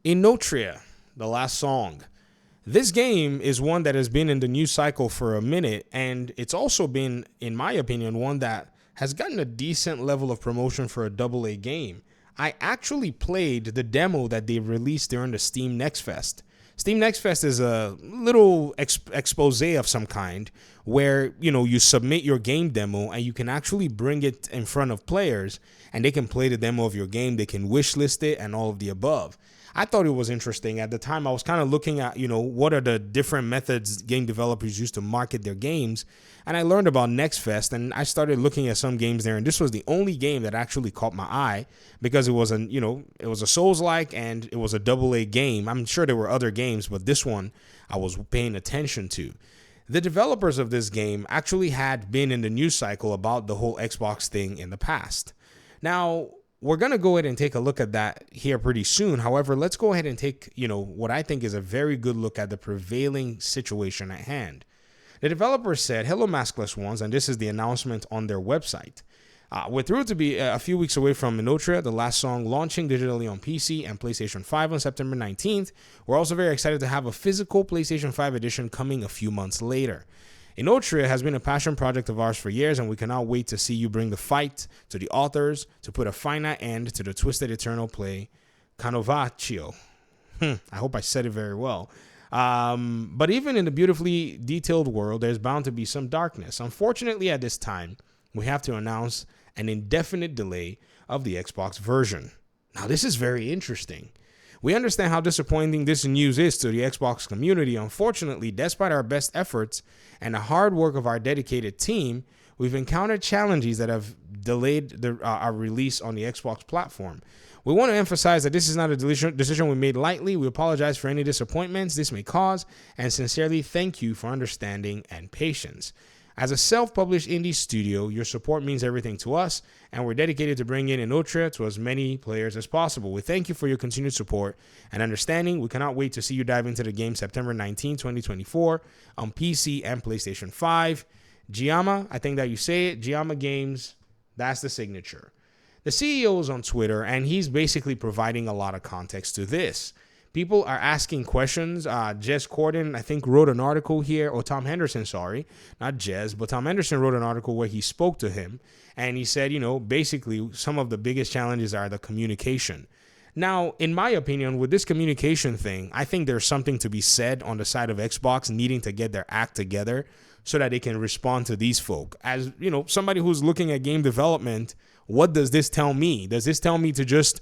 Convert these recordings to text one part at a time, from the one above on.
Enotria, the last song. This game is one that has been in the news cycle for a minute, and it's also been, in my opinion, one that has gotten a decent level of promotion for a double A game. I actually played the demo that they released during the Steam Next Fest. Steam Next Fest is a little expose of some kind where, you submit your game demo and you can actually bring it in front of players and they can play the demo of your game, they can wishlist it and all of the above. I thought it was interesting. At the time, I was kind of looking at, what are the different methods game developers use to market their games. And I learned about NextFest and I started looking at some games there. And this was the only game that actually caught my eye because it was it was a Souls-like and it was a double A game. I'm sure there were other games, but this one I was paying attention to. The developers of this game actually had been in the news cycle about the whole Xbox thing in the past. Now, we're going to go ahead and take a look at that here pretty soon. However, let's go ahead and take, what I think is a very good look at the prevailing situation at hand. The developer said, "Hello, maskless ones," and this is the announcement on their website. We're thrilled to be a few weeks away from Enotria, the last song, launching digitally on PC and PlayStation 5 on September 19th. We're also very excited to have a physical PlayStation 5 edition coming a few months later. Enotria has been a passion project of ours for years, and we cannot wait to see you bring the fight to the authors to put a finite end to the twisted eternal play, Canovaccio. I hope I said it very well. But even in the beautifully detailed world, there's bound to be some darkness. Unfortunately, at this time, we have to announce an indefinite delay of the Xbox version. Now, this is very interesting. We understand how disappointing this news is to the Xbox community. Unfortunately, despite our best efforts and the hard work of our dedicated team, we've encountered challenges that have delayed our release on the Xbox platform. We want to emphasize that this is not a decision we made lightly. We apologize for any disappointments this may cause and sincerely thank you for understanding and patience. As a self-published indie studio, your support means everything to us, and we're dedicated to bringing Enotria to as many players as possible. We thank you for your continued support and understanding. We cannot wait to see you dive into the game September 19, 2024 on PC and PlayStation 5. Giamma, I think that you say it, Giamma Games, that's the signature. The CEO is on Twitter, and he's basically providing a lot of context to this. People are asking questions. Jez Corden, I think, wrote an article here, or Tom Henderson, sorry, not Jez, but Tom Henderson wrote an article where he spoke to him, and he said, basically some of the biggest challenges are the communication. Now, in my opinion, with this communication thing, I think there's something to be said on the side of Xbox needing to get their act together so that they can respond to these folk. As, somebody who's looking at game development, what does this tell me? Does this tell me to just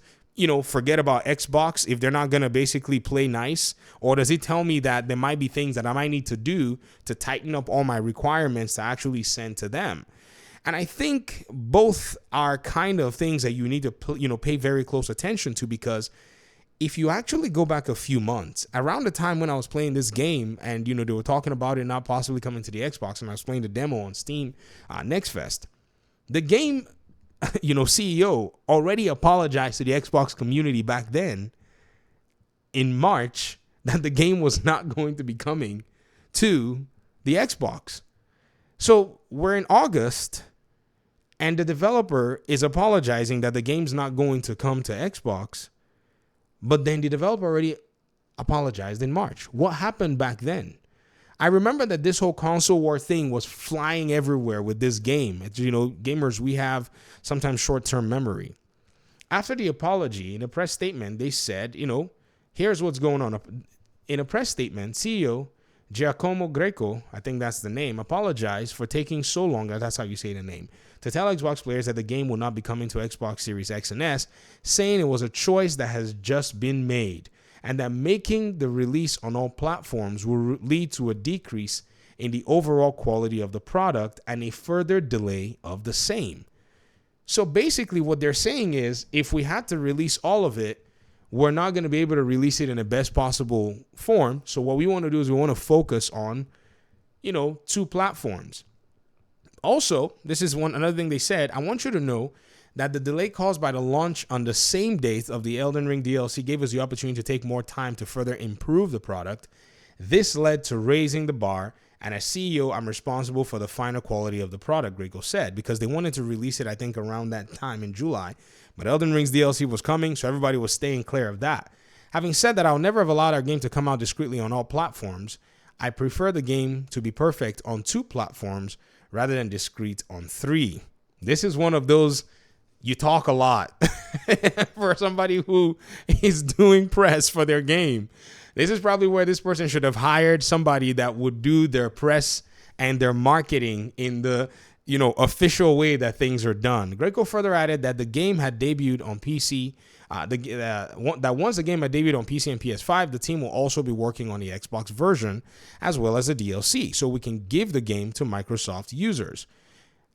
forget about Xbox if they're not going to basically play nice? Or does it tell me that there might be things that I might need to do to tighten up all my requirements to actually send to them? And I think both are kind of things that you need to, pay very close attention to, because if you actually go back a few months, around the time when I was playing this game and, they were talking about it not possibly coming to the Xbox, and I was playing the demo on Steam Next Fest, the game CEO already apologized to the Xbox community back then in March that the game was not going to be coming to the Xbox. So we're in August and the developer is apologizing that the game's not going to come to Xbox, but then the developer already apologized in March. What happened back then? I remember that this whole console war thing was flying everywhere with this game. It's, gamers, we have sometimes short-term memory. After the apology, in a press statement, they said, here's what's going on. In a press statement, CEO Giacomo Greco, I think that's the name, apologized for taking so long, that's how you say the name, to tell Xbox players that the game will not be coming to Xbox Series X and S, saying it was a choice that has just been made, and that making the release on all platforms will lead to a decrease in the overall quality of the product and a further delay of the same. So basically what they're saying is, if we had to release all of it, we're not going to be able to release it in the best possible form. So what we want to do is we want to focus on, two platforms. Also, this is another thing they said, I want you to know that the delay caused by the launch on the same date of the Elden Ring DLC gave us the opportunity to take more time to further improve the product. This led to raising the bar, and as CEO, I'm responsible for the final quality of the product, Greco said, because they wanted to release it, I think, around that time in July. But Elden Ring's DLC was coming, so everybody was staying clear of that. Having said that, I'll never have allowed our game to come out discreetly on all platforms. I prefer the game to be perfect on 2 platforms rather than discreet on 3. This is one of those, you talk a lot for somebody who is doing press for their game. This is probably where this person should have hired somebody that would do their press and their marketing in the official way that things are done. Greco further added that the game had debuted on PC. That once the game had debuted on PC and PS5, the team will also be working on the Xbox version as well as the DLC, so we can give the game to Microsoft users.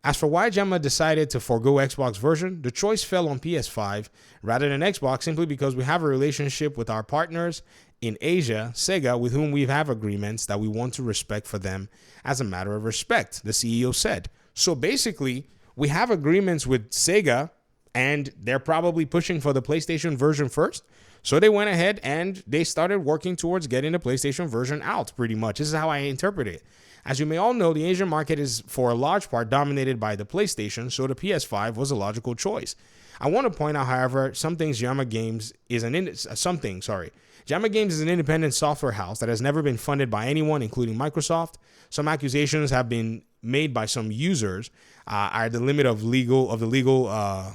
As for why Gemma decided to forego Xbox version, the choice fell on PS5 rather than Xbox simply because we have a relationship with our partners in Asia, Sega, with whom we have agreements that we want to respect for them as a matter of respect, the CEO said. So basically, we have agreements with Sega, and they're probably pushing for the PlayStation version first. So they went ahead and they started working towards getting the PlayStation version out, pretty much. This is how I interpret it. As you may all know, the Asian market is, for a large part, dominated by the PlayStation, so the PS5 was a logical choice. I want to point out, however, Jamma Games is an independent software house that has never been funded by anyone, including Microsoft. Some accusations have been made by some users are the limit of the legal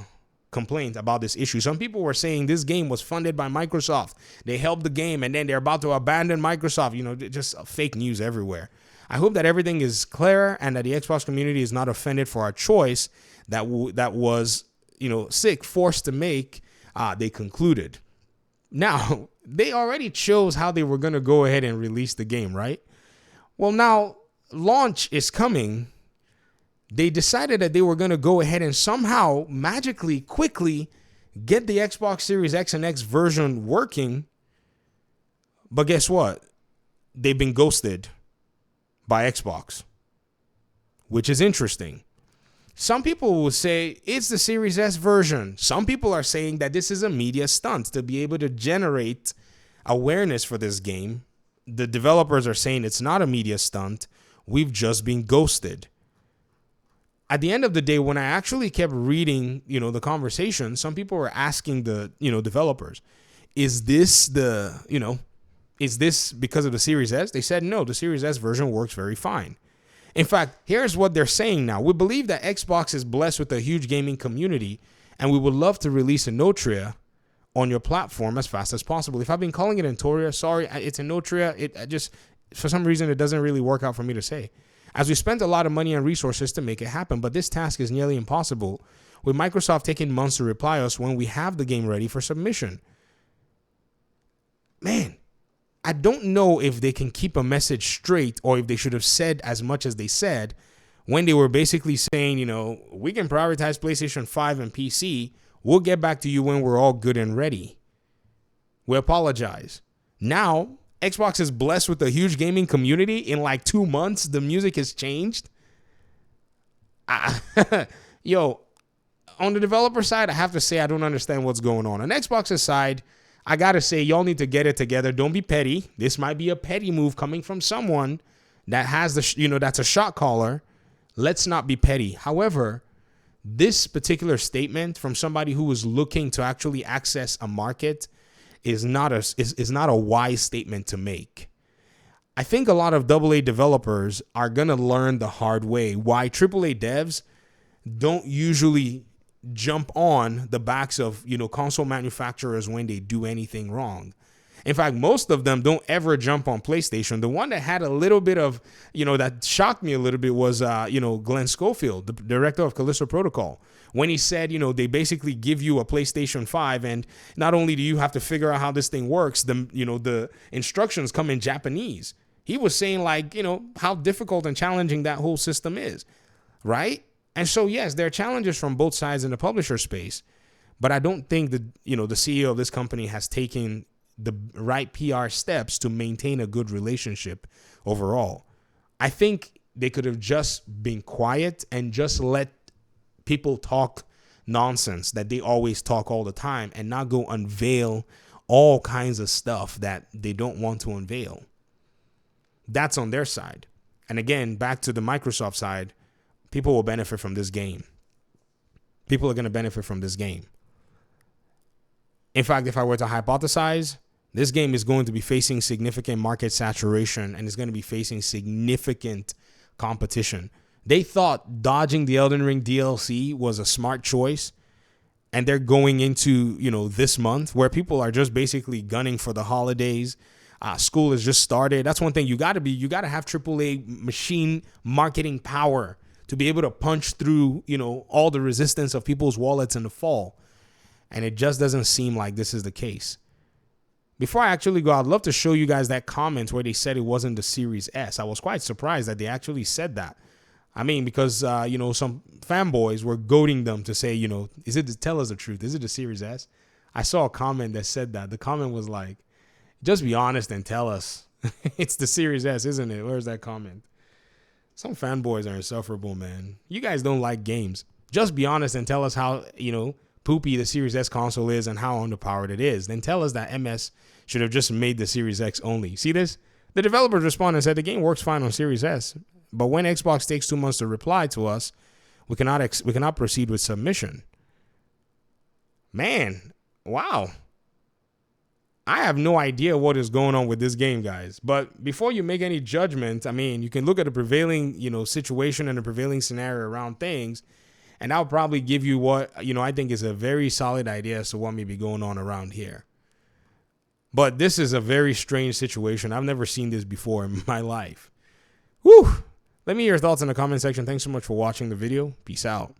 complaint about this issue. Some people were saying this game was funded by Microsoft. They helped the game, and then they're about to abandon Microsoft. Just fake news everywhere. I hope that everything is clear and that the Xbox community is not offended for our choice that was forced to make. They concluded. Now, they already chose how they were going to go ahead and release the game, right? Well, now launch is coming. They decided that they were going to go ahead and somehow magically, quickly get the Xbox Series X and X version working. But guess what? They've been ghosted by Xbox, which is interesting. Some people will say it's the Series S version. Some people are saying that this is a media stunt to be able to generate awareness for this game. The developers are saying it's not a media stunt. We've just been ghosted. At the end of the day, when I actually kept reading, the conversation, some people were asking the, developers, is this because of the Series S? They said, no, the Series S version works very fine. In fact, here's what they're saying now. We believe that Xbox is blessed with a huge gaming community, and we would love to release Enotria on your platform as fast as possible. If I've been calling it Enotria, sorry, it's Enotria. For some reason, it doesn't really work out for me to say. As we spent a lot of money and resources to make it happen, but this task is nearly impossible, with Microsoft taking months to reply us when we have the game ready for submission. Man, I don't know if they can keep a message straight or if they should have said as much as they said when they were basically saying, we can prioritize PlayStation 5 and PC. We'll get back to you when we're all good and ready. We apologize. Now, Xbox is blessed with a huge gaming community. In like 2 months, the music has changed. Yo, on the developer side, I have to say I don't understand what's going on. On Xbox's side, I got to say, y'all need to get it together. Don't be petty. This might be a petty move coming from someone that has that's a shot caller. Let's not be petty. However, this particular statement from somebody who is looking to actually access a market is not a wise statement to make. I think a lot of AA developers are going to learn the hard way why AAA devs don't usually jump on the backs of, console manufacturers when they do anything wrong. In fact, most of them don't ever jump on PlayStation. The one that had a little bit of, that shocked me a little bit was, Glenn Schofield, the director of Callisto Protocol. When he said, they basically give you a PlayStation 5 and not only do you have to figure out how this thing works, the instructions come in Japanese. He was saying how difficult and challenging that whole system is, right? And so, yes, there are challenges from both sides in the publisher space, but I don't think that, the CEO of this company has taken the right PR steps to maintain a good relationship overall. I think they could have just been quiet and just let people talk nonsense that they always talk all the time and not go unveil all kinds of stuff that they don't want to unveil. That's on their side. And again, back to the Microsoft side, people will benefit from this game. People are going to benefit from this game. In fact, if I were to hypothesize, This game is going to be facing significant market saturation and is going to be facing significant competition. They thought dodging the Elden Ring DLC was a smart choice, and they're going into, this month where people are just basically gunning for the holidays. School has just started. That's one thing you got to have AAA machine marketing power to be able to punch through, all the resistance of people's wallets in the fall. And it just doesn't seem like this is the case. Before I actually go, I'd love to show you guys that comment where they said it wasn't the Series S. I was quite surprised that they actually said that. I mean, because, some fanboys were goading them to say, tell us the truth. Is it the Series S? I saw a comment that said that. The comment was like, just be honest and tell us. It's the Series S, isn't it? Where's that comment? Some fanboys are insufferable, man. You guys don't like games. Just be honest and tell us how, poopy the Series S console is and how underpowered it is. Then tell us that MS should have just made the Series X only. See this? The developers responded and said the game works fine on Series S, but when Xbox takes 2 months to reply to us, we cannot proceed with submission. Man, wow. I have no idea what is going on with this game, guys. But before you make any judgment, I mean, you can look at the prevailing, situation and the prevailing scenario around things, and that'll probably give you what, I think is a very solid idea as to what may be going on around here. But this is a very strange situation. I've never seen this before in my life. Whew. Let me hear your thoughts in the comment section. Thanks so much for watching the video. Peace out.